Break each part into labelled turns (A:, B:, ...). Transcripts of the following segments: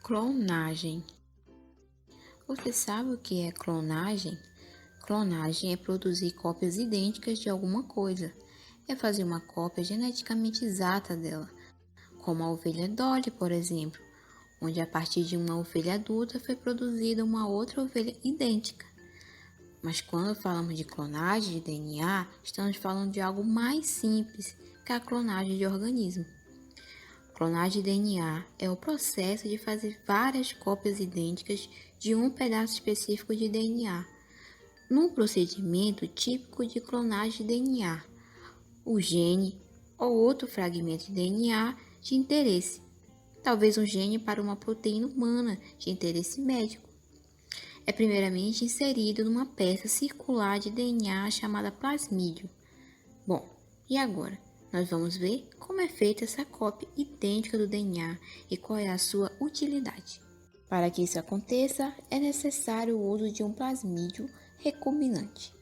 A: Clonagem. Você sabe o que é clonagem? Clonagem é produzir cópias idênticas de alguma coisa. É fazer uma cópia geneticamente exata dela, como a ovelha Dolly, por exemplo, onde a partir de uma ovelha adulta foi produzida uma outra ovelha idêntica. Mas quando falamos de clonagem de DNA, estamos falando de algo mais simples que a clonagem de organismo. Clonagem de DNA é o processo de fazer várias cópias idênticas de um pedaço específico de DNA. Num procedimento típico de clonagem de DNA, o gene ou outro fragmento de DNA de interesse, talvez um gene para uma proteína humana de interesse médico, é primeiramente inserido numa peça circular de DNA chamada plasmídio. Bom, e agora? Nós vamos ver como é feita essa cópia idêntica do DNA e qual é a sua utilidade. Para que isso aconteça, é necessário o uso de um plasmídio recombinante,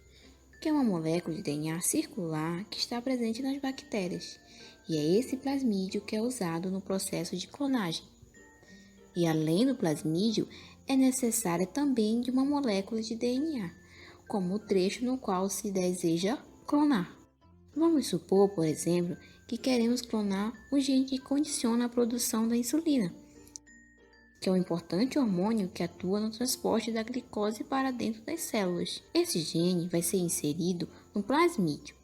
A: que é uma molécula de DNA circular que está presente nas bactérias, e é esse plasmídio que é usado no processo de clonagem. E além do plasmídio, é necessária também de uma molécula de DNA, como o trecho no qual se deseja clonar. Vamos supor, por exemplo, que queremos clonar o gene que condiciona a produção da insulina, que é um importante hormônio que atua no transporte da glicose para dentro das células. Esse gene vai ser inserido no plasmídio,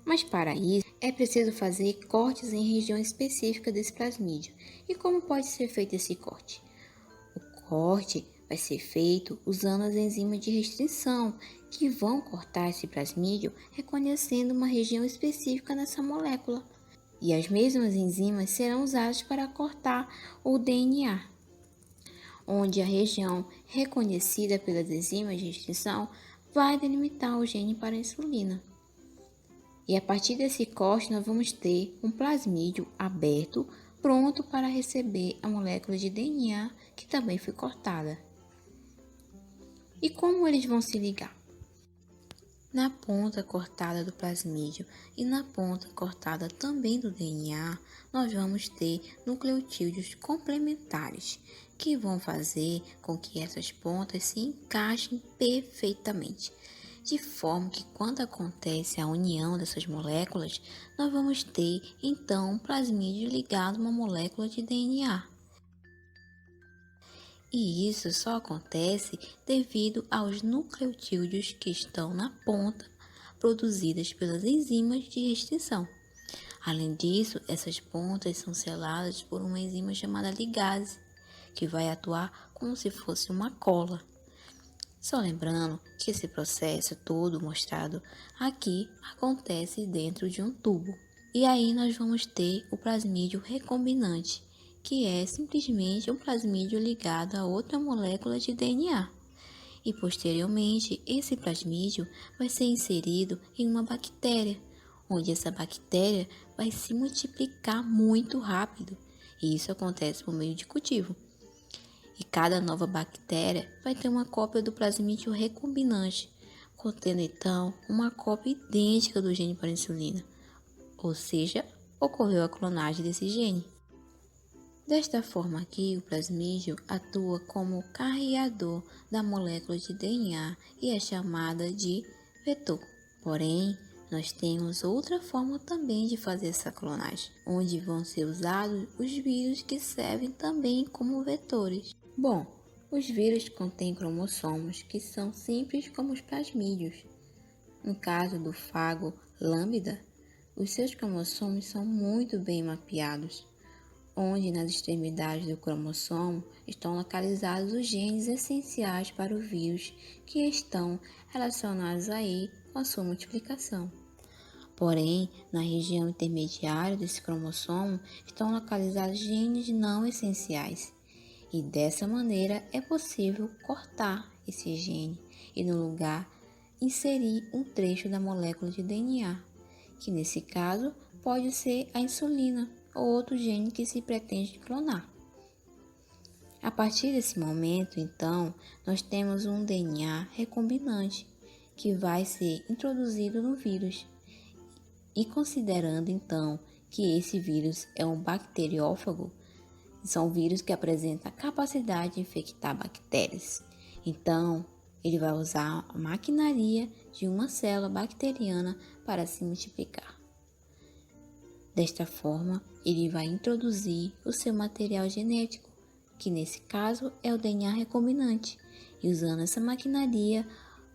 A: mas para isso é preciso fazer cortes em região específica desse plasmídio. E como pode ser feito esse corte? O corte vai ser feito usando as enzimas de restrição, que vão cortar esse plasmídio reconhecendo uma região específica nessa molécula. E as mesmas enzimas serão usadas para cortar o DNA, onde a região reconhecida pelas enzimas de restrição vai delimitar o gene para a insulina. E a partir desse corte nós vamos ter um plasmídio aberto, pronto para receber a molécula de DNA que também foi cortada. E como eles vão se ligar? Na ponta cortada do plasmídio e na ponta cortada também do DNA, nós vamos ter nucleotídeos complementares, que vão fazer com que essas pontas se encaixem perfeitamente, de forma que quando acontece a união dessas moléculas, nós vamos ter então um plasmídio ligado a uma molécula de DNA. E isso só acontece devido aos nucleotídeos que estão na ponta, produzidas pelas enzimas de restrição. Além disso, essas pontas são seladas por uma enzima chamada ligase, que vai atuar como se fosse uma cola. Só lembrando que esse processo todo mostrado aqui acontece dentro de um tubo. E aí nós vamos ter o plasmídio recombinante, que é simplesmente um plasmídio ligado a outra molécula de DNA. E posteriormente, esse plasmídio vai ser inserido em uma bactéria, onde essa bactéria vai se multiplicar muito rápido. E isso acontece por meio de cultivo. E cada nova bactéria vai ter uma cópia do plasmídio recombinante, contendo então uma cópia idêntica do gene para a insulina. Ou seja, ocorreu a clonagem desse gene. Desta forma aqui, o plasmídio atua como carreador da molécula de DNA e é chamada de vetor. Porém, nós temos outra forma também de fazer essa clonagem, onde vão ser usados os vírus que servem também como vetores. Bom, os vírus contêm cromossomos que são simples como os plasmídios. No caso do fago lambda, os seus cromossomos são muito bem mapeados, onde nas extremidades do cromossomo estão localizados os genes essenciais para o vírus que estão relacionados aí com a sua multiplicação. Porém, na região intermediária desse cromossomo estão localizados genes não essenciais, e dessa maneira é possível cortar esse gene e no lugar inserir um trecho da molécula de DNA, que nesse caso pode ser a insulina ou outro gene que se pretende clonar. A partir desse momento, então, nós temos um DNA recombinante que vai ser introduzido no vírus. E considerando, então, que esse vírus é um bacteriófago, São vírus que apresentam a capacidade de infectar bactérias. Então, ele vai usar a maquinaria de uma célula bacteriana para se multiplicar. Desta forma, ele vai introduzir o seu material genético, que nesse caso é o DNA recombinante, e usando essa maquinaria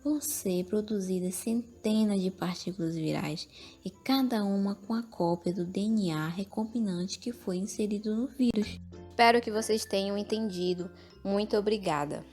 A: vão ser produzidas centenas de partículas virais e cada uma com a cópia do DNA recombinante que foi inserido no vírus. Espero que vocês tenham entendido. Muito obrigada!